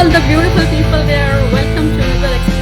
all the beautiful people there. Welcome to another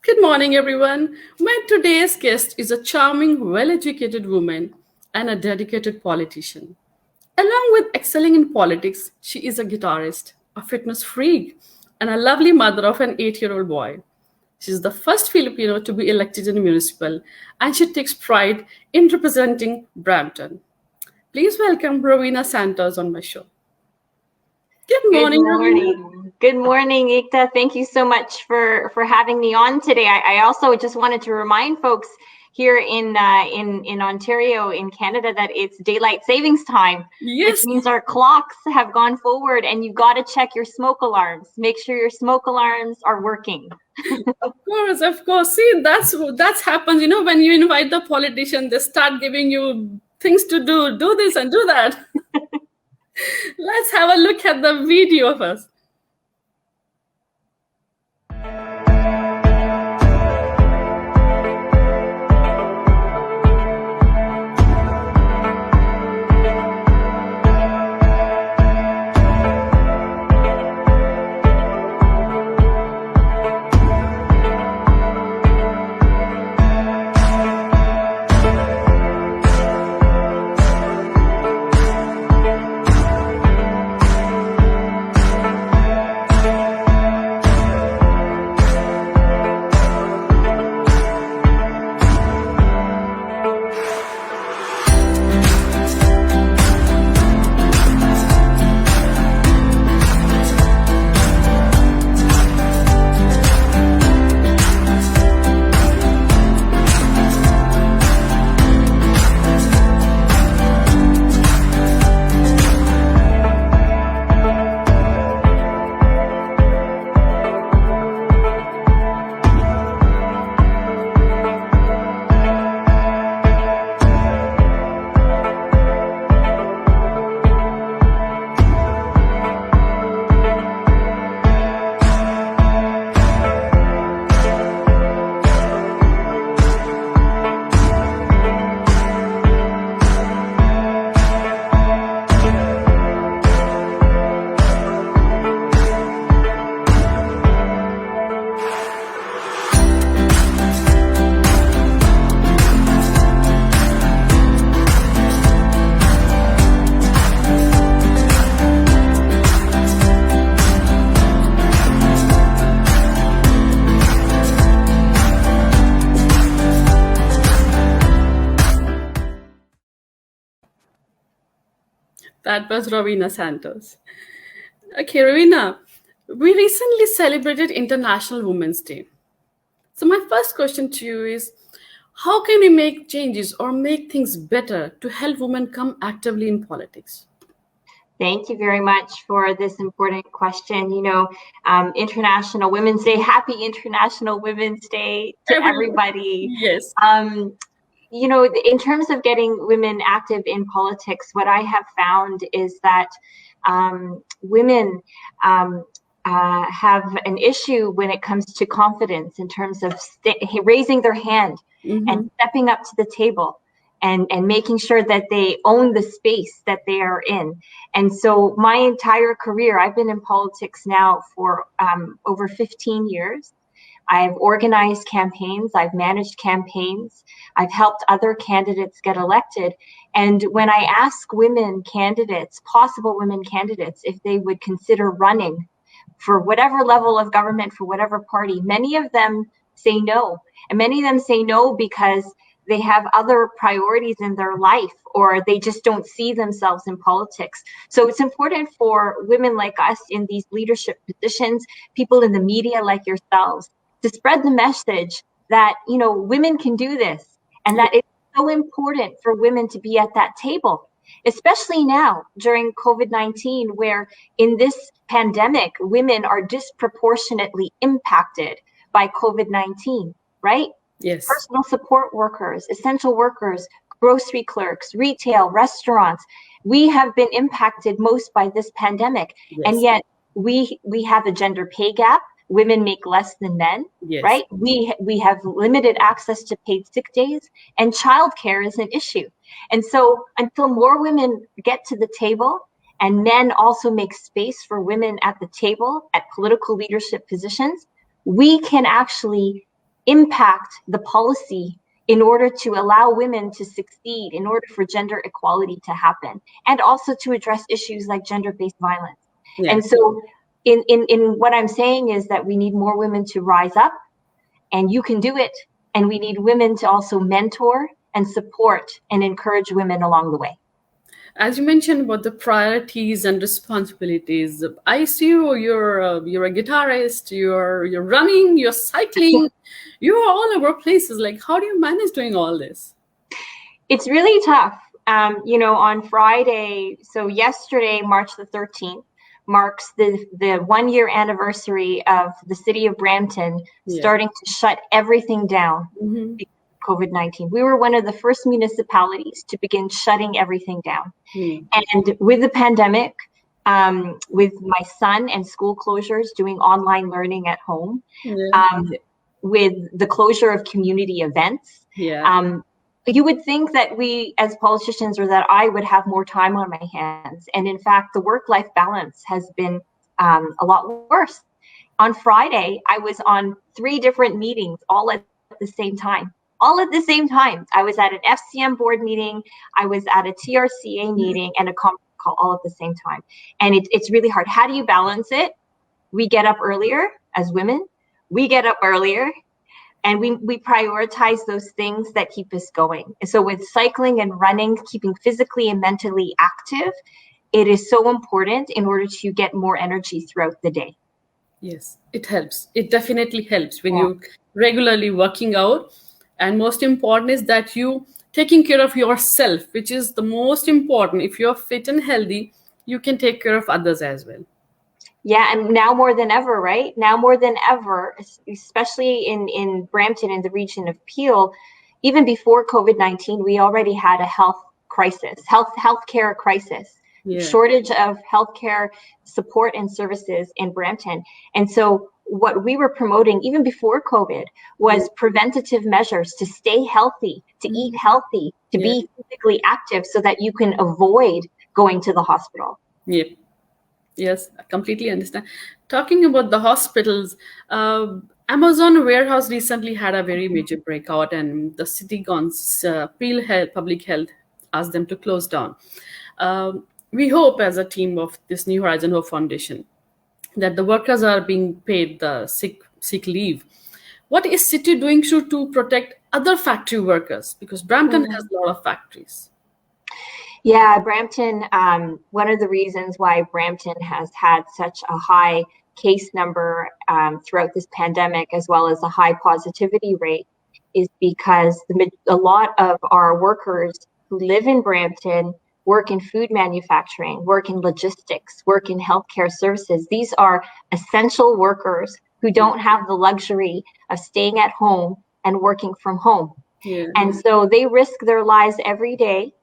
Good morning, everyone. My today's guest is a charming, well-educated woman and a dedicated politician. Along with excelling in politics, she is a guitarist, a fitness freak, and a lovely mother of an 8-year-old boy. She is the first Filipino to be elected in a municipal, and she takes pride in representing Brampton. Please welcome Rowena Santos on my show. Good morning, Rowena. Good morning, Ekta. Thank you so much for having me on today. I also just wanted to remind folks here in Ontario, in Canada, that it's daylight savings time. Yes. Which means our clocks have gone forward, and you got to check your smoke alarms. Make sure your smoke alarms are working. Of course. See, that's happens. When you invite the politician, they start giving you things to do this and do that. Let's have a look at the video first. That was Rowena Santos. Okay, Rowena, we recently celebrated International Women's Day. So my first question to you is, how can we make changes or make things better to help women come actively in politics? Thank you very much for this important question. International Women's Day, happy International Women's Day to everybody. Yes. In terms of getting women active in politics, what I have found is that women have an issue when it comes to confidence in terms of raising their hand and stepping up to the table and making sure that they own the space that they are in. And so my entire career, I've been in politics now for over 15 years. I've organized campaigns, I've managed campaigns, I've helped other candidates get elected. And when I ask women candidates, possible women candidates, if they would consider running for whatever level of government, for whatever party, many of them say no. And many of them say no because they have other priorities in their life, or they just don't see themselves in politics. So it's important for women like us in these leadership positions, people in the media like yourselves, to spread the message that, women can do this, and that it's so important for women to be at that table, especially now during COVID-19, where in this pandemic, women are disproportionately impacted by COVID-19, right? Yes. personal support workers, essential workers, grocery clerks, retail, restaurants. We have been impacted most by this pandemic, and Yes. yet we have a gender pay gap. Women make less than men, Yes. right? We have limited access to paid sick days, and childcare is an issue. And so until more women get to the table and men also make space for women at the table at political leadership positions, we can actually impact the policy in order to allow women to succeed, in order for gender equality to happen, and also to address issues like gender-based violence. Yeah. And so in what I'm saying is that we need more women to rise up, and you can do it. And we need women to also mentor and support and encourage women along the way. As you mentioned about the priorities and responsibilities, I see you're a guitarist, you're running, you're cycling, you're all over places. Like, how do you manage doing all this? It's really tough. On Friday, so yesterday, March the 13th, marks the 1 year anniversary of the city of Brampton Yeah. starting to shut everything down Mm-hmm. because of COVID-19. We were one of the first municipalities to begin shutting everything down. Mm. And with the pandemic, with my son and school closures, doing online learning at home, Yeah. with the closure of community events, Yeah. you would think that we as politicians, or that I would have more time on my hands. And in fact, the work-life balance has been a lot worse. On Friday, I was on 3 different meetings all at the same time. All at the same time. I was at an FCM board meeting, I was at a TRCA meeting, and a conference call all at the same time. And it's really hard. How do you balance it? We get up earlier as women. We get up earlier, and we prioritize those things that keep us going. So with cycling and running, keeping physically and mentally active, it is so important in order to get more energy throughout the day. Yes, it helps. It definitely helps when Yeah. you regularly working out. And most important is that you taking care of yourself, which is the most important. If you're fit and healthy, you can take care of others as well. Yeah, and now more than ever, right? Now more than ever, especially in Brampton, in the region of Peel, even before COVID-19, we already had a health crisis, healthcare crisis, Yeah. shortage of healthcare support and services in Brampton. And so what we were promoting even before COVID Yeah. was preventative measures to stay healthy, to eat Mhm. healthy, to Yeah. be physically active so that you can avoid going to the hospital. Yep. Yes, I completely understand. Talking about the hospitals, Amazon warehouse recently had a very major breakout, and the city gons, Peel Health, Public Health, asked them to close down. We hope, as a team of this New Horizon Hope Foundation, that the workers are being paid the sick leave. What is city doing to protect other factory workers? Because Brampton has a lot of factories. Yeah, Brampton, one of the reasons why Brampton has had such a high case number throughout this pandemic, as well as a high positivity rate, is because a lot of our workers who live in Brampton work in food manufacturing, work in logistics, work in healthcare services. These are essential workers who don't have the luxury of staying at home and working from home. Yeah. And so they risk their lives every day.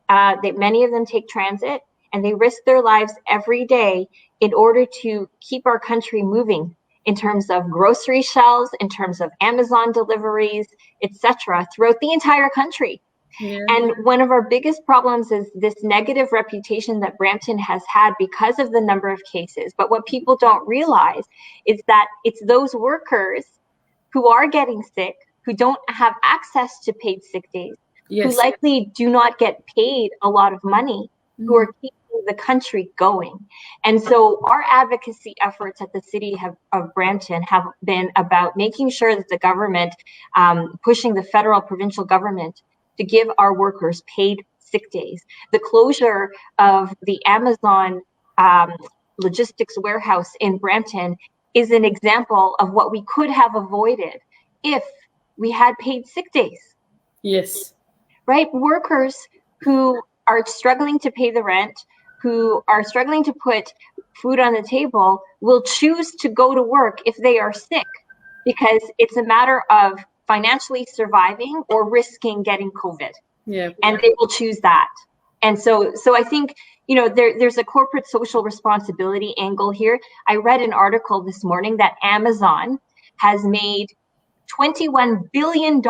Many of them take transit, and they risk their lives every day in order to keep our country moving in terms of grocery shelves, in terms of Amazon deliveries, etc., throughout the entire country. Yeah. And one of our biggest problems is this negative reputation that Brampton has had because of the number of cases. But what people don't realize is that it's those workers who are getting sick, who don't have access to paid sick days, who Yes. likely do not get paid a lot of money, who are keeping the country going. And so our advocacy efforts at the city of Brampton have been about making sure that the government, pushing the federal, provincial government to give our workers paid sick days. The closure of the Amazon logistics warehouse in Brampton is an example of what we could have avoided if we had paid sick days. Yes. Right? Workers who are struggling to pay the rent, who are struggling to put food on the table, will choose to go to work if they are sick, because it's a matter of financially surviving or risking getting COVID. Yeah. And they will choose that. And so I think, there's a corporate social responsibility angle here. I read an article this morning that Amazon has made $21 billion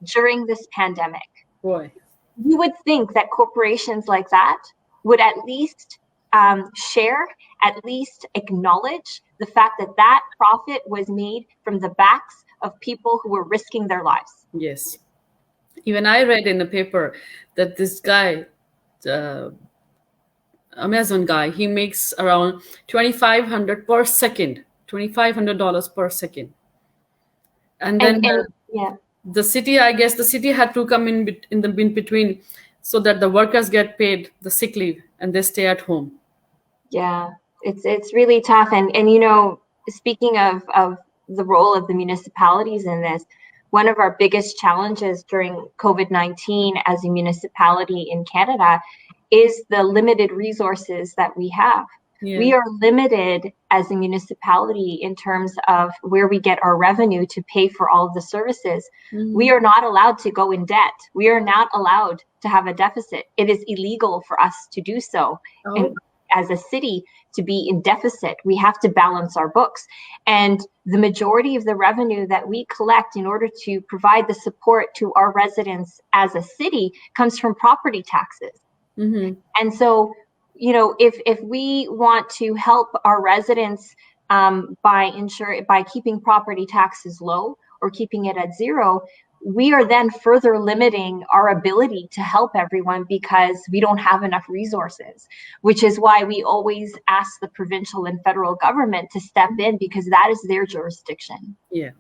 during this pandemic. Boy. You would think that corporations like that would at least share, at least acknowledge the fact that that profit was made from the backs of people who were risking their lives. Yes. Even I read in the paper that this guy, Amazon guy, he makes around $2,500 per second, $2,500 per second. And then yeah. the city, I guess the city had to come in between so that the workers get paid the sick leave and they stay at home. Yeah, it's really tough. And speaking of the role of the municipalities in this, one of our biggest challenges during COVID-19 as a municipality in Canada is the limited resources that we have. Yeah. We are limited as a municipality in terms of where we get our revenue to pay for all of the services. Mm-hmm. We are not allowed to go in debt. We are not allowed to have a deficit. It is illegal for us to do so. Oh. And as a city, to be in deficit, we have to balance our books. And the majority of the revenue that we collect in order to provide the support to our residents as a city comes from property taxes. Mm-hmm. And so, if we want to help our residents by keeping property taxes low or keeping it at zero, we are then further limiting our ability to help everyone because we don't have enough resources, which is why we always ask the provincial and federal government to step in because that is their jurisdiction. Yeah.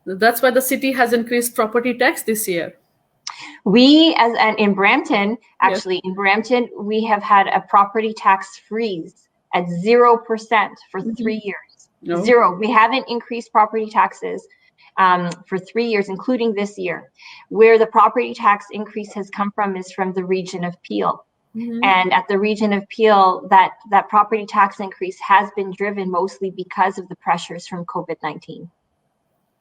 That's why the city has increased property tax this year. We, in Brampton, in Brampton, we have had a property tax freeze at 0% for 3 years. No. Zero. We haven't increased property taxes for 3 years, including this year. Where the property tax increase has come from is from the region of Peel. Mm-hmm. And at the region of Peel, that property tax increase has been driven mostly because of the pressures from COVID-19.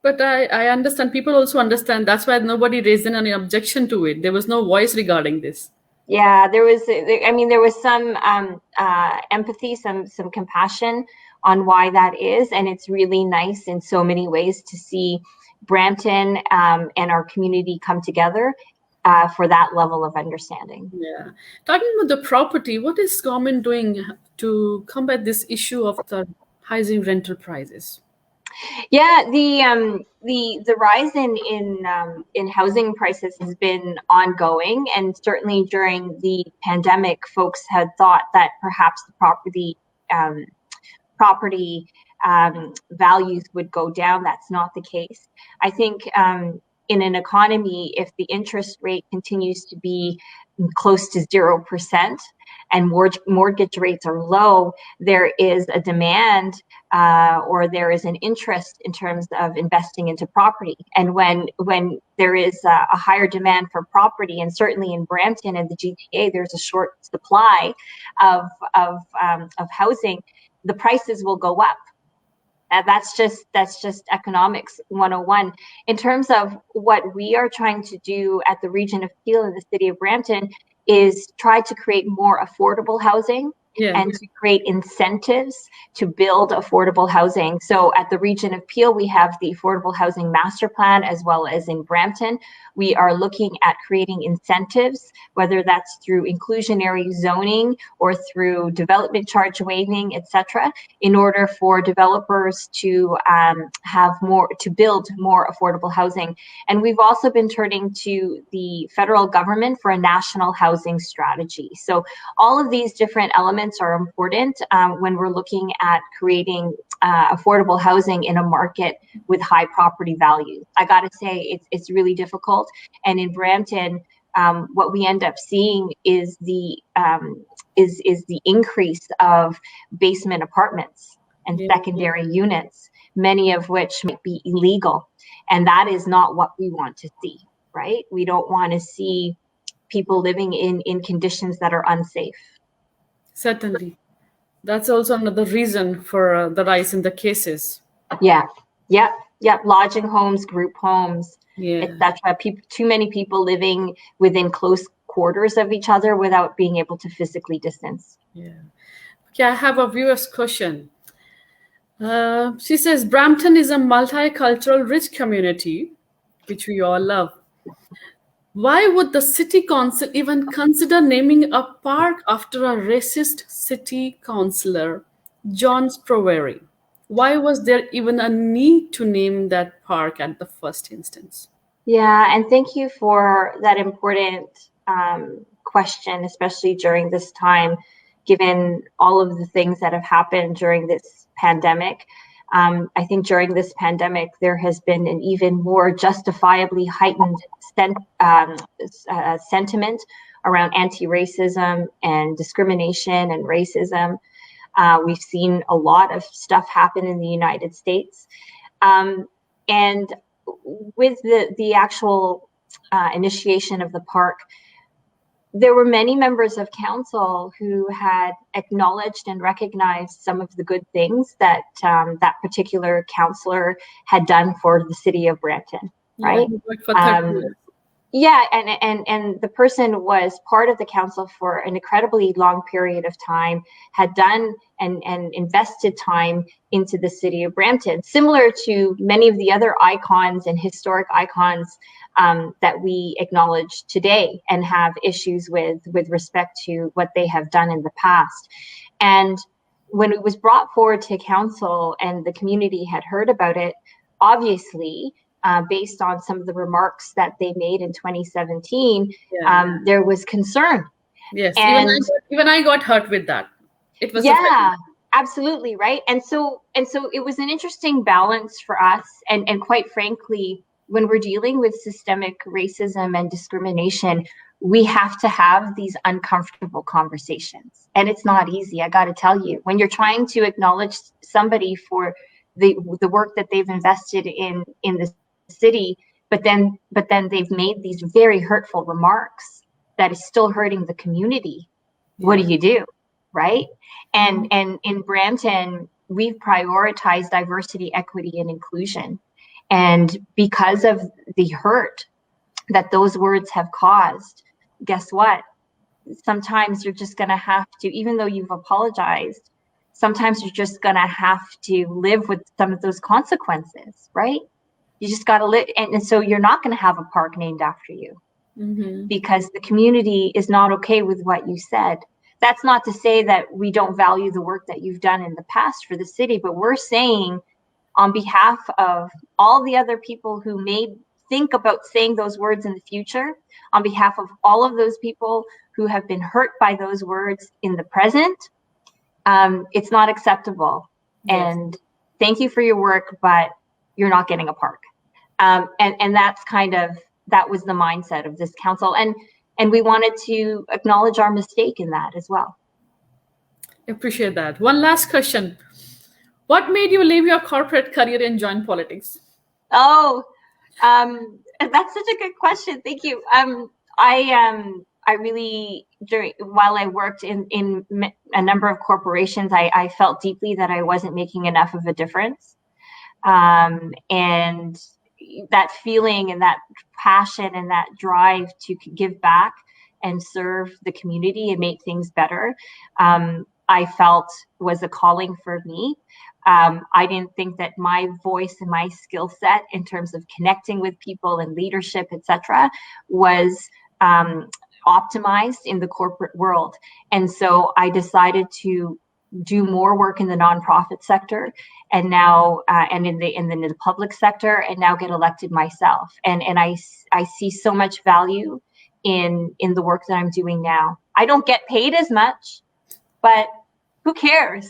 But I understand, people also understand, that's why nobody raised any objection to it. There was no voice regarding this. Yeah, there was some empathy, some compassion on why that is. And it's really nice in so many ways to see Brampton and our community come together for that level of understanding. Yeah. Talking about the property, what is government doing to combat this issue of the rising rental prices? Yeah, the rise in housing prices has been ongoing, and certainly during the pandemic, folks had thought that perhaps the property values would go down. That's not the case. I think in an economy, if the interest rate continues to be close to 0% and mortgage rates are low, there is a demand or there is an interest in terms of investing into property. And when there is a higher demand for property, and certainly in Brampton and the GTA, there's a short supply of housing, the prices will go up. That's just economics 101. In terms of what we are trying to do at the region of Peel in the city of Brampton is try to create more affordable housing. Yeah. And to create incentives to build affordable housing. So at the region of Peel, we have the Affordable Housing Master Plan, as well as in Brampton. We are looking at creating incentives, whether that's through inclusionary zoning or through development charge waiving, etc., in order for developers to build more affordable housing. And we've also been turning to the federal government for a national housing strategy. So all of these different elements are important when we're looking at creating affordable housing in a market with high property values. I got to say, it's really difficult. And in Brampton, what we end up seeing is the increase of basement apartments and secondary units, many of which might be illegal. And that is not what we want to see, right? We don't want to see people living in conditions that are unsafe. Certainly. That's also another reason for the rise in the cases. Yeah. Yep, lodging homes, group homes, Yeah. etc. Too many people living within close quarters of each other without being able to physically distance. Yeah. Okay, I have a viewer's question. She says Brampton is a multicultural, rich community, which we all love. Why would the city council even consider naming a park after a racist city councillor, John Sprowery? Why was there even a need to name that park at the first instance? Yeah, and thank you for that important question, especially during this time, given all of the things that have happened during this pandemic. I think during this pandemic, there has been an even more justifiably heightened sentiment around anti-racism and discrimination and racism. We've seen a lot of stuff happen in the United States. And with the actual initiation of the park, there were many members of council who had acknowledged and recognized some of the good things that that particular councillor had done for the city of Brampton, right? Yeah, and the person was part of the council for an incredibly long period of time, had done and invested time into the city of Brampton, similar to many of the other icons and historic icons that we acknowledge today and have issues with respect to what they have done in the past. And when it was brought forward to council and the community had heard about it, obviously, based on some of the remarks that they made in 2017, there was concern. Yes, and even I got hurt with that. It was absolutely right. And so it was an interesting balance for us. And quite frankly, when we're dealing with systemic racism and discrimination, we have to have these uncomfortable conversations. And it's not easy, I got to tell you. When you're trying to acknowledge somebody for the work that they've invested in the city, but then they've made these very hurtful remarks that is still hurting the community. What do you do, right? And in Brampton, we've prioritized diversity, equity, and inclusion. And because of the hurt that those words have caused, guess what? Sometimes you're just going to have to, even though you've apologized, sometimes you're just going to have to live with some of those consequences, right? You just got to live. And so you're not going to have a park named after you because the community is not okay with what you said. That's not to say that we don't value the work that you've done in the past for the city, but we're saying on behalf of all the other people who may think about saying those words in the future, on behalf of all of those people who have been hurt by those words in the present, it's not acceptable. Yes. And thank you for your work, but you're not getting a park. And that's that was the mindset of this council. And we wanted to acknowledge our mistake in that as well. I appreciate that. One last question. What made you leave your corporate career and join politics? Oh, that's such a good question. Thank you. I really, while I worked in a number of corporations, I felt deeply that I wasn't making enough of a difference. And that feeling and that passion and that drive to give back and serve the community and make things better, I felt was a calling for me. I didn't think that my voice and my skill set in terms of connecting with people and leadership, etc., was optimized in the corporate world. And so I decided to do more work in the nonprofit sector, and now and in the public sector, and now get elected myself. And I see so much value in the work that I'm doing now. I don't get paid as much, but who cares?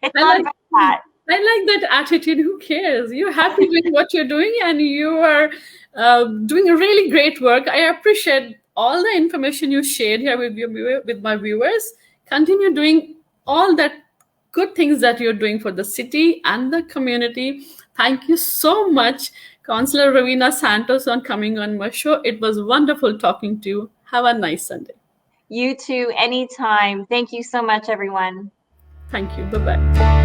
It's not about that. I like that attitude. Who cares? You're happy with what you're doing, and you are doing a really great work. I appreciate all the information you shared here with my viewers. Continue doing all that good things that you're doing for the city and the community. Thank you so much, Councillor Rowena Santos, on coming on my show. It was wonderful talking to you. Have a nice Sunday. You too, anytime. Thank you so much, everyone. Thank you. Bye-bye.